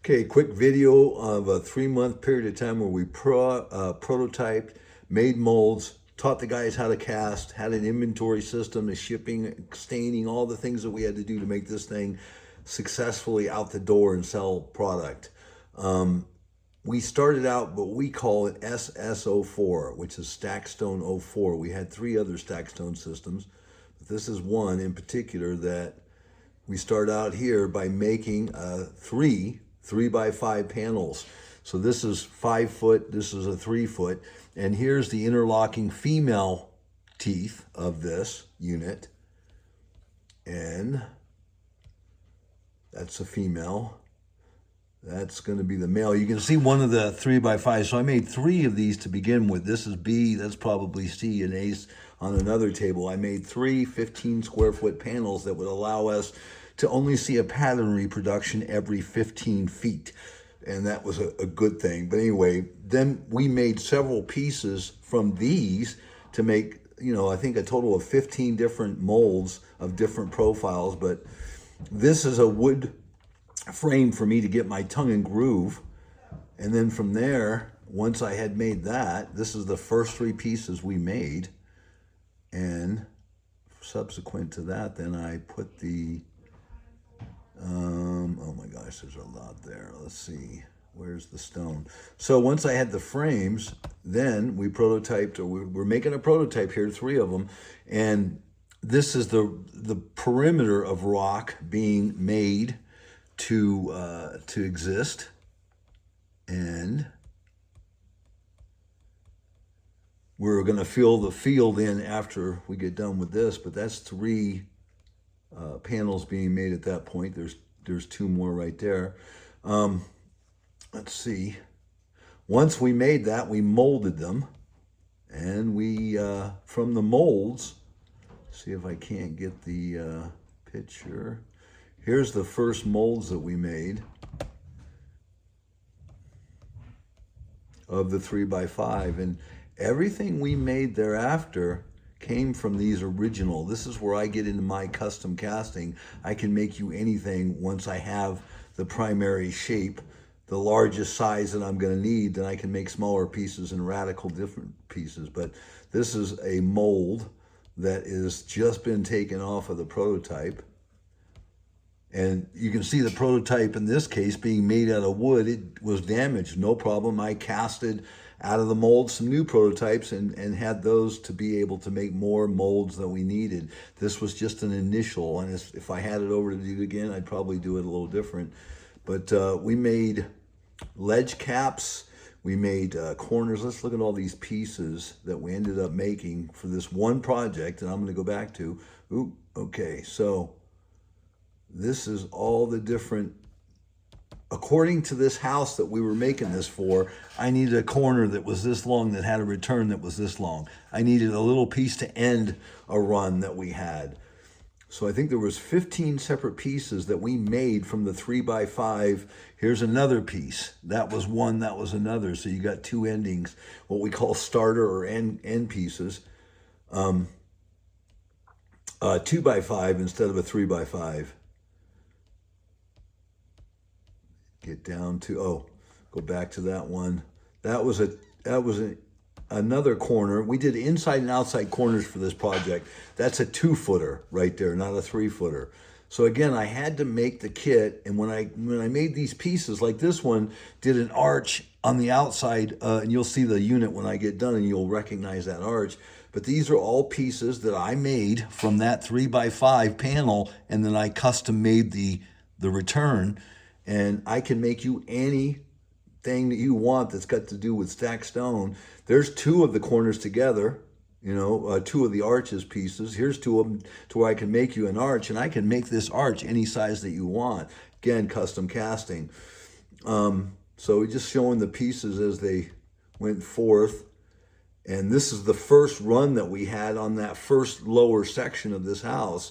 Okay, quick video of a 3-month period of time where we prototyped, made molds, taught the guys how to cast, had an inventory system, the shipping, staining, all the things that we had to do to make this thing successfully out the door and sell product. We started out what we call it SS04, which is Stackstone 04. We had 3 other Stackstone systems, but this is one in particular that we start out here by making 3 by 5 panels. So this is 5 foot, this is a 3 foot, and here's the interlocking female teeth of this unit. And that's a female. That's going to be the male. You can see one of the 3 by 5. So I made 3 of these to begin with. This is B, that's probably C, and A's on another table. I made 3 15 square foot panels that would allow us to only see a pattern reproduction every 15 feet. And that was a good thing. But anyway, then we made several pieces from these to make, I think a total of 15 different molds of different profiles. But this is a wood frame for me to get my tongue and groove. And then from there, once I had made that, this is the first 3 pieces we made. And subsequent to that, then I put the, oh my gosh, there's a lot there. Let's see, where's the stone? So once I had the frames, then we prototyped, or we're making a prototype here, 3 of them. And this is the perimeter of rock being made to exist. And we're going to fill the field in after we get done with this, but that's 3 panels being made at that point. There's 2 more right there. Let's see. Once we made that, we molded them, and we from the molds, see if I can't get the picture. Here's the first molds that we made of the 3 by 5, and everything we made thereafter came from these original. This is where I get into my custom casting. I can make you anything once I have the primary shape, the largest size that I'm going to need. Then I can make smaller pieces and radical different pieces. But this is a mold that is just been taken off of the prototype. And you can see the prototype in this case being made out of wood. It was damaged, no problem. I casted out of the mold some new prototypes and had those to be able to make more molds that we needed. This was just an initial, and if I had it over to do it again, I'd probably do it a little different. But we made ledge caps, we made corners. Let's look at all these pieces that we ended up making for this one project, and I'm gonna go back to, okay, so this is all the different, according to this house that we were making this for, I needed a corner that was this long that had a return that was this long. I needed a little piece to end a run that we had. So I think there was 15 separate pieces that we made from the 3 by 5. Here's another piece. That was one, that was another. So you got 2 endings, what we call starter or end pieces. 2 by 5 instead of a 3 by 5. Get down to, go back to that one. That was another corner. We did inside and outside corners for this project. That's a 2-footer right there, not a 3-footer. So again, I had to make the kit, and when I made these pieces, like this one, did an arch on the outside, and you'll see the unit when I get done, and you'll recognize that arch. But these are all pieces that I made from that 3 by 5 panel, and then I custom made the return. And I can make you anything that you want that's got to do with stacked stone. There's 2 of the corners together, 2 of the arches pieces. Here's 2 of them to where I can make you an arch, and I can make this arch any size that you want. Again, custom casting. So we're just showing the pieces as they went forth. And this is the first run that we had on that first lower section of this house.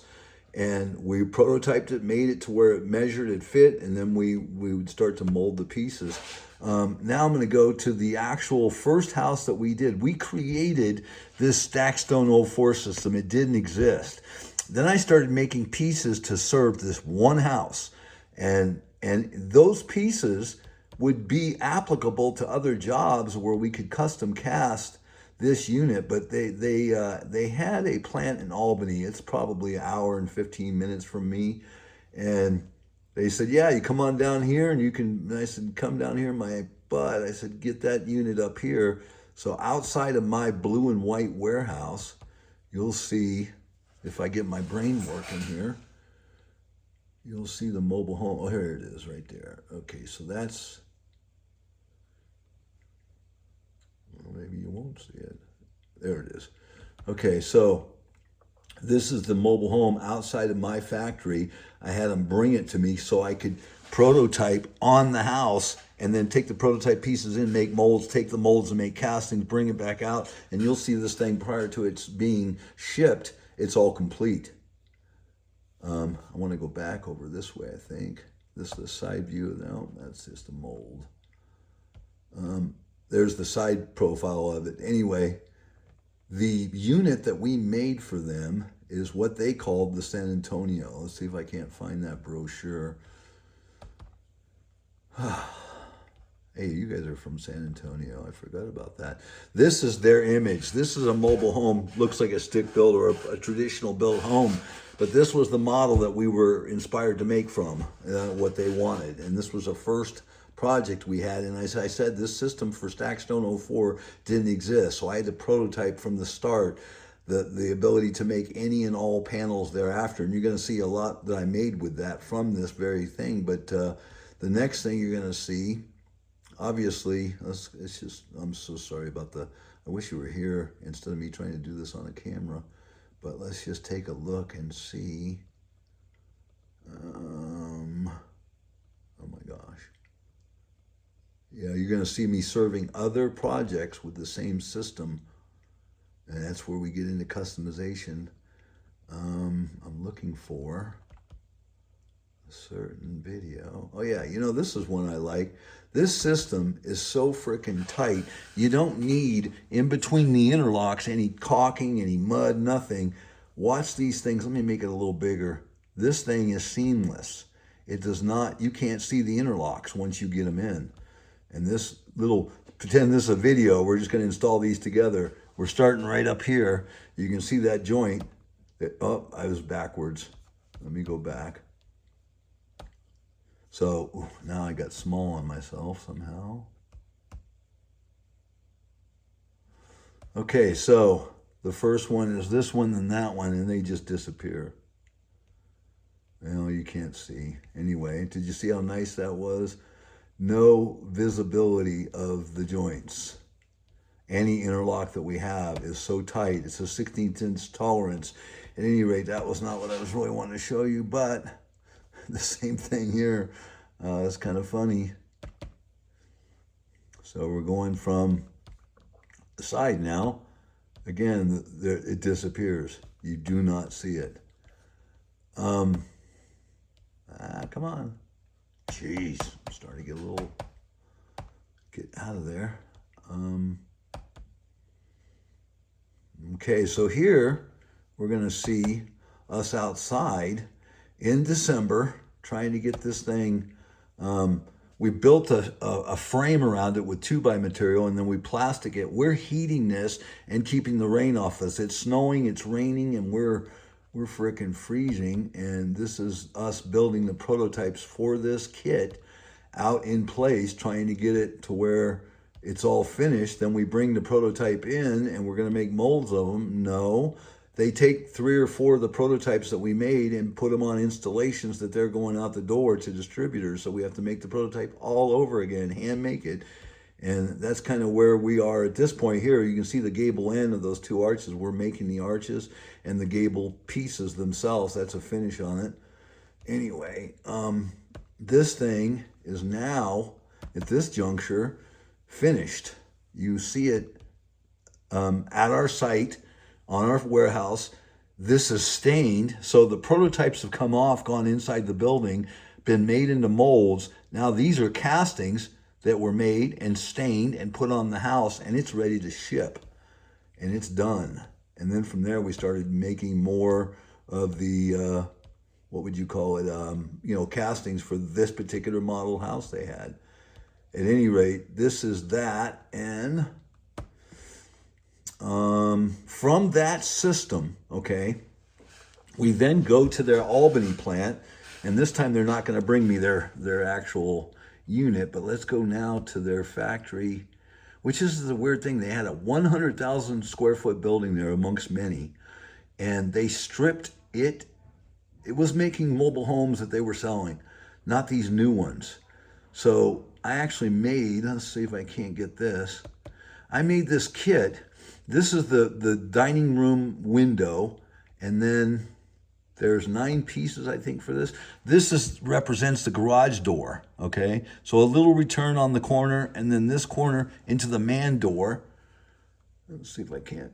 And we prototyped it, made it to where it measured, it fit, and then we would start to mold the pieces. Now I'm going to go to the actual first house that we did. We created this Stackstone 04 system. It didn't exist. Then I started making pieces to serve this one house. And And those pieces would be applicable to other jobs where we could custom cast this unit. But they had a plant in Albany. It's probably an hour and 15 minutes from me, and they said, yeah, you come on down here and you can. And I said, come down here, my butt. I said, get that unit up here. So outside of my blue and white warehouse, you'll see, if I get my brain working here, you'll see the mobile home. Oh, here it is right there. Okay, so that's, well, maybe you won't see it. There it is. Okay, so this is the mobile home outside of my factory. I had them bring it to me so I could prototype on the house and then take the prototype pieces in, make molds, take the molds and make castings, bring it back out, and you'll see this thing prior to its being shipped, it's all complete. I want to go back over this way, I think. This is the side view. No, that's just a mold. There's the side profile of it. Anyway, the unit that we made for them is what they called the San Antonio. Let's see if I can't find that brochure. Hey, you guys are from San Antonio. I forgot about that. This is their image. This is a mobile home. Looks like a stick built or a traditional built home. But this was the model that we were inspired to make from, what they wanted. And this was a first project we had. And as I said, this system for Stackstone 04 didn't exist. So I had to prototype from the start the ability to make any and all panels thereafter. And you're going to see a lot that I made with that from this very thing. But the next thing you're going to see, obviously, it's just, I'm so sorry about I wish you were here instead of me trying to do this on a camera. But let's just take a look and see. Oh my gosh. Yeah, you're going to see me serving other projects with the same system. And that's where we get into customization. I'm looking for a certain video. Oh yeah, you know, this is one I like. This system is so freaking tight. You don't need, in between the interlocks, any caulking, any mud, nothing. Watch these things. Let me make it a little bigger. This thing is seamless. It does not, you can't see the interlocks once you get them in. And this little, pretend this is a video. We're just going to install these together. We're starting right up here. You can see that joint. Oh, I was backwards. Let me go back. So now I got small on myself somehow. Okay, so the first one is this one and that one, and they just disappear. Well, you can't see. Anyway, did you see how nice that was? No visibility of the joints. Any interlock that we have is so tight. It's a 16th inch tolerance. At any rate, that was not what I was really wanting to show you, but the same thing here. It's kind of funny. So we're going from the side now. Again, it disappears. You do not see it. Come on. Jeez, I'm starting to get out of there. Okay, so here we're going to see us outside in December trying to get this thing. We built a frame around it with 2x material, and then we plastic it. We're heating this and keeping the rain off us. It's snowing, it's raining, and we're freaking freezing. And this is us building the prototypes for this kit out in place, trying to get it to where it's all finished. Then we bring the prototype in and we're going to make molds of them. No, they take 3 or 4 of the prototypes that we made and put them on installations that they're going out the door to distributors. So we have to make the prototype all over again, hand make it. And that's kind of where we are at this point here. You can see the gable end of those 2 arches. We're making the arches and the gable pieces themselves. That's a finish on it. Anyway, this thing is now, at this juncture, finished. You see it at our site, on our warehouse. This is stained, so the prototypes have come off, gone inside the building, been made into molds. Now these are castings that were made and stained and put on the house, and it's ready to ship, and it's done. And then from there we started making more of the what would you call it, castings for this particular model house they had. At any rate, this is that. And from that system, okay, we then go to their Albany plant. And this time they're not going to bring me their actual unit, but let's go now to their factory, which is the weird thing. They had a 100,000 square foot building there amongst many, and they stripped it. It was making mobile homes that they were selling, not these new ones. So I actually made, let's see if I can't get this. I made this kit. This is the dining room window, and then there's 9 pieces, I think, for this. This represents the garage door, okay? So a little return on the corner, and then this corner into the man door. Let's see if I can.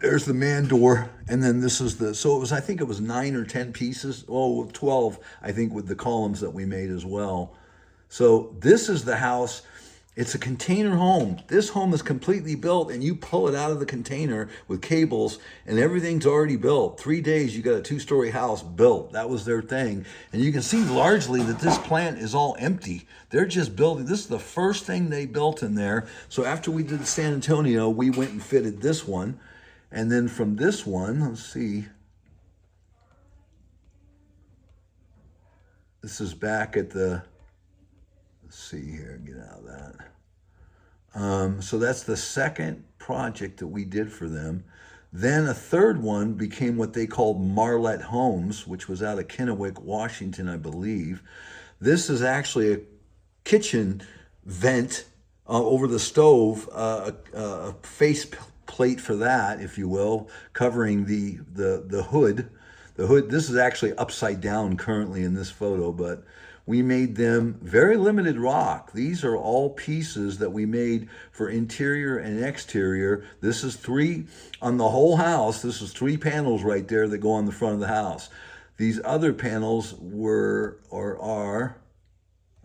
There's the man door, and then this is so it was, I think it was 9 or 10 pieces. Oh, 12, I think, with the columns that we made as well. So this is the house. It's a container home. This home is completely built, and you pull it out of the container with cables, and everything's already built. 3 days, you got a 2-story house built. That was their thing. And you can see largely that this plant is all empty. They're just building. This is the first thing they built in there. So after we did San Antonio, we went and fitted this one. And then from this one, let's see. This is back at the... Let's see here, get out of that. So that's the second project that we did for them. Then a third one became what they called Marlette Homes, which was out of Kennewick, Washington, I believe. This is actually a kitchen vent over the stove, a face plate for that, if you will, covering the hood. The hood, this is actually upside down currently in this photo, but we made them very limited rock. These are all pieces that we made for interior and exterior. This is 3 on the whole house. This is 3 panels right there that go on the front of the house. These other panels were, or are,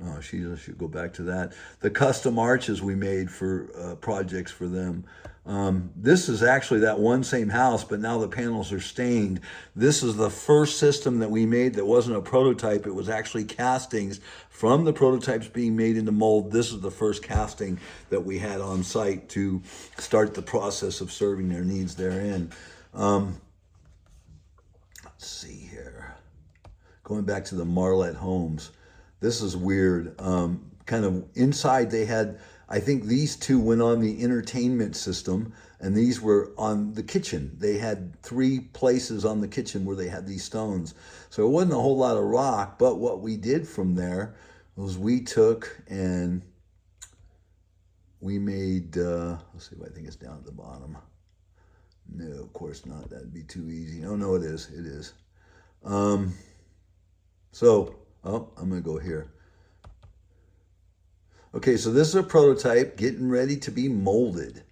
oh, I should go back to that. The custom arches we made for projects for them. This is actually that one same house, but now the panels are stained. This is the first system that we made that wasn't a prototype. It was actually castings from the prototypes being made into mold. This is the first casting that we had on site to start the process of serving their needs therein. Let's see here. Going back to the Marlette Homes. This is weird. Kind of inside they had, I think these 2 went on the entertainment system, and these were on the kitchen. They had 3 places on the kitchen where they had these stones. So it wasn't a whole lot of rock, but what we did from there was we took and we made, let's see if I think it's down at the bottom. No, of course not. That'd be too easy. Oh, no, it is. It is. I'm going to go here. Okay, so this is a prototype getting ready to be molded.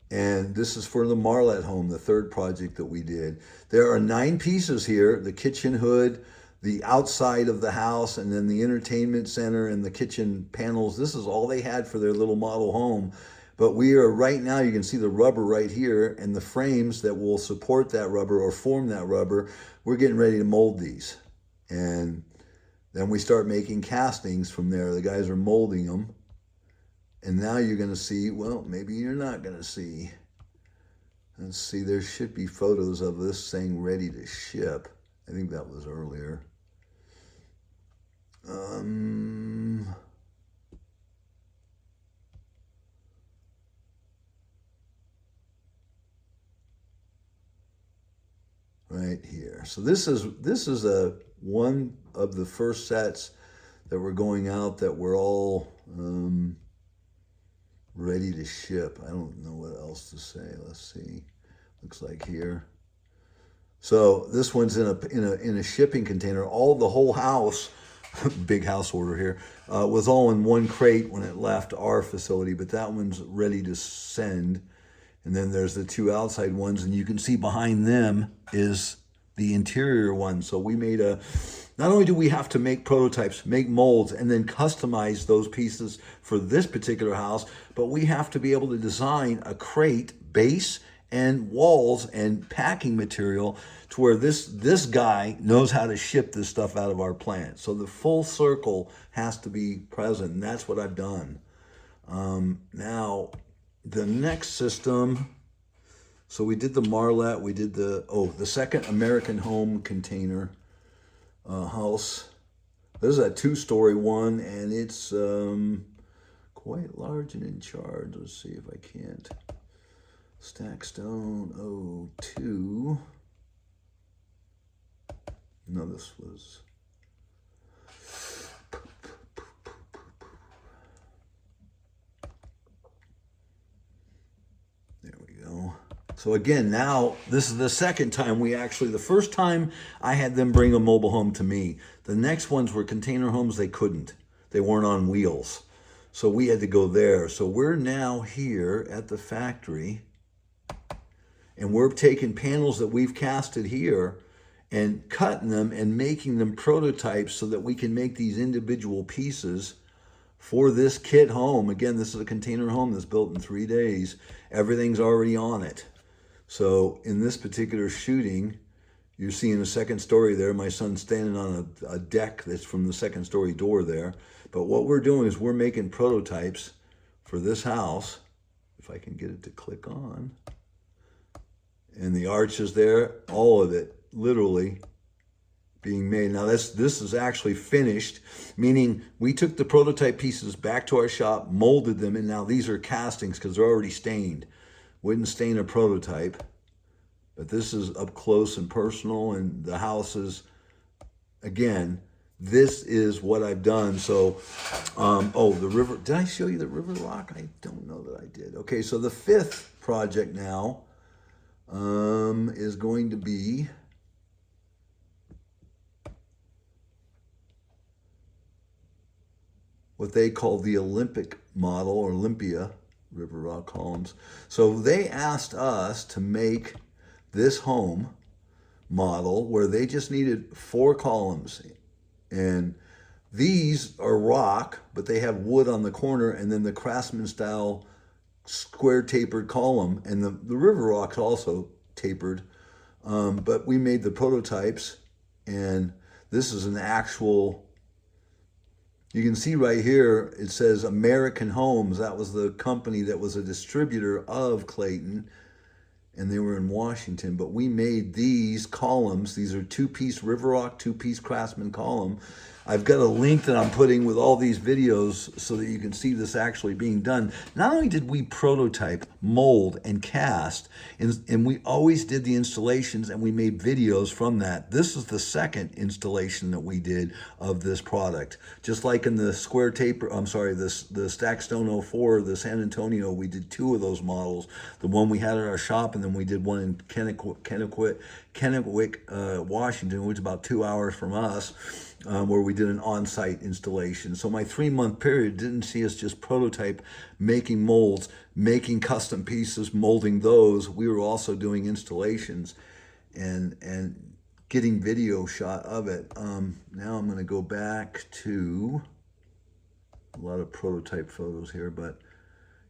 And this is for the Marlette home, the third project that we did. There are 9 pieces here: the kitchen hood, the outside of the house, and then the entertainment center and the kitchen panels. This is all they had for their little model home. But we are right now, you can see the rubber right here and the frames that will support that rubber or form that rubber. We're getting ready to mold these. And then we start making castings from there. The guys are molding them. And now you're going to see, well, maybe you're not going to see. Let's see, there should be photos of this saying ready to ship. I think that was earlier. Right here. So this is a one of the first sets that were going out that were all ready to ship. I don't know what else to say. Let's see. Looks like here. So this one's in a shipping container. All the whole house, big house order here, was all in one crate when it left our facility. But that one's ready to send. And then there's the 2 outside ones, and you can see behind them is the interior one. So we made not only do we have to make prototypes, make molds, and then customize those pieces for this particular house, but we have to be able to design a crate base and walls and packing material to where this guy knows how to ship this stuff out of our plant. So the full circle has to be present, and that's what I've done. Now, the next system, so we did the Marlette, we did the second American Home container house. This is a 2-story one, and it's quite large and in charge. Let's see if I can't. Stackstone 02. No, this was... There we go. So again, now this is the second time the first time I had them bring a mobile home to me. The next ones were container homes. They couldn't. They weren't on wheels. So we had to go there. So we're now here at the factory, and we're taking panels that we've casted here and cutting them and making them prototypes so that we can make these individual pieces for this kit home. Again, this is a container home that's built in 3 days. Everything's already on it. So in this particular shooting, you're seeing the second story there. My son's standing on a deck that's from the second story door there. But what we're doing is we're making prototypes for this house. If I can get it to click on. And the arch is there, all of it, literally being made. Now this is actually finished, meaning we took the prototype pieces back to our shop, molded them, and now these are castings because they're already stained. Wouldn't stain a prototype, but this is up close and personal, and the house is, again, this is what I've done. So, the river, did I show you the river rock? I don't know that I did. Okay, so the 5th project now is going to be what they call the Olympic model, or Olympia river rock columns. So they asked us to make this home model where they just needed 4 columns, and these are rock, but they have wood on the corner, and then the Craftsman style square tapered column, and the river rock's also tapered, but we made the prototypes, and this is an actual, you can see right here, it says American Homes. That was the company that was a distributor of Clayton, and they were in Washington. But we made these columns. These are 2-piece river rock, 2-piece Craftsman column. I've got a link that I'm putting with all these videos so that you can see this actually being done. Not only did we prototype, mold, and cast, and we always did the installations, and we made videos from that. This is the second installation that we did of this product. Just like in the square taper, the Stackstone 04, the San Antonio, we did 2 of those models. The one we had at our shop, and then we did one in Kennewick, Washington, which is about 2 hours from us. Where we did an on-site installation. So my 3-month period didn't see us just prototype, making molds, making custom pieces, molding those. We were also doing installations and getting video shot of it. Now I'm going to go back to a lot of prototype photos here, but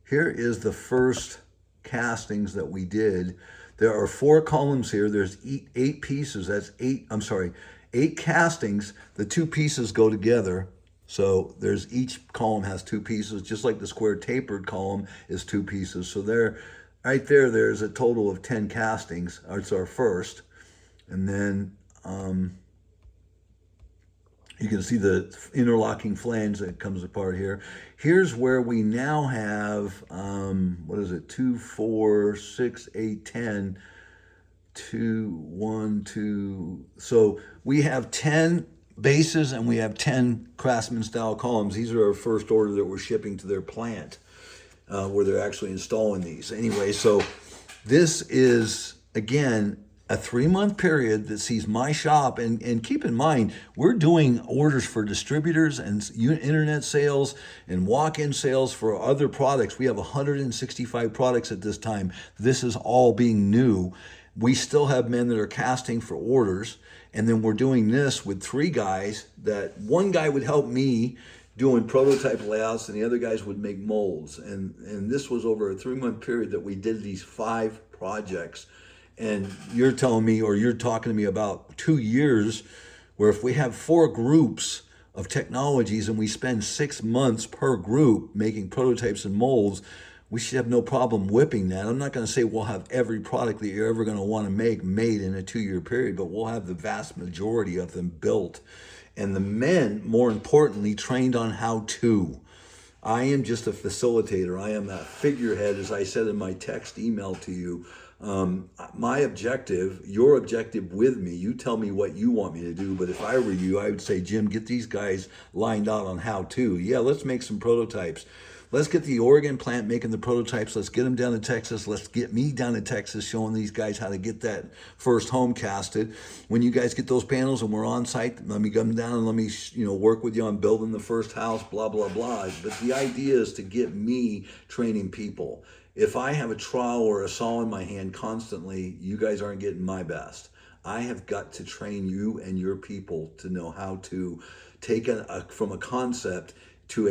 here is the first castings that we did. There are 4 columns here. There's 8 pieces. That's 8 castings. The 2 pieces go together. So there's, each column has 2 pieces, just like the square tapered column is 2 pieces. So there, right there, there's a total of 10 castings. It's our first. And then you can see the interlocking flange that comes apart here. Here's where we now have, 2, 4, 6, 8, 10, 2, 1, 2. So we have 10 bases and we have 10 Craftsman style columns. These are our first order that we're shipping to their plant where they're actually installing these. Anyway, so this is, again, a 3-month period that sees my shop, and keep in mind, we're doing orders for distributors and internet sales and walk-in sales for other products. We have 165 products at this time. This is all being new. We still have men that are casting for orders, and then we're doing this with 3 guys. That one guy would help me doing prototype layouts, and the other guys would make molds. And this was over a 3-month period that we did these 5 projects. And you're telling me, or you're talking to me about 2 years, where if we have 4 groups of technologies and we spend 6 months per group making prototypes and molds, we should have no problem whipping that. I'm not going to say we'll have every product that you're ever going to want to make made in a 2-year period, but we'll have the vast majority of them built. And the men, more importantly, trained on how to. I am just a facilitator. I am that figurehead, as I said in my text email to you. My objective, your objective with me, you tell me what you want me to do, but if I were you, I would say, Jim, get these guys lined out on how to. Yeah, let's make some prototypes. Let's get the Oregon plant making the prototypes. Let's get them down to Texas. Let's get me down to Texas showing these guys how to get that first home casted. When you guys get those panels and we're on site, let me come down and let me work with you on building the first house, blah, blah, blah. But the idea is to get me training people. If I have a trowel or a saw in my hand constantly, you guys aren't getting my best. I have got to train you and your people to know how to take from a concept to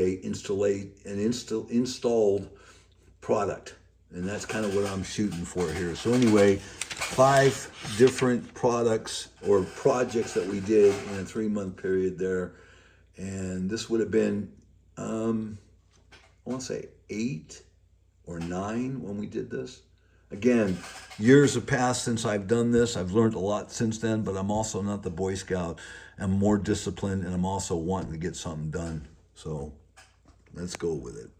installed product. And that's kind of what I'm shooting for here. So anyway, 5 different products or projects that we did in a 3-month period there. And this would have been, I want to say 8 or 9 when we did this. Again, years have passed since I've done this. I've learned a lot since then, but I'm also not the Boy Scout. I'm more disciplined, and I'm also wanting to get something done. So let's go with it.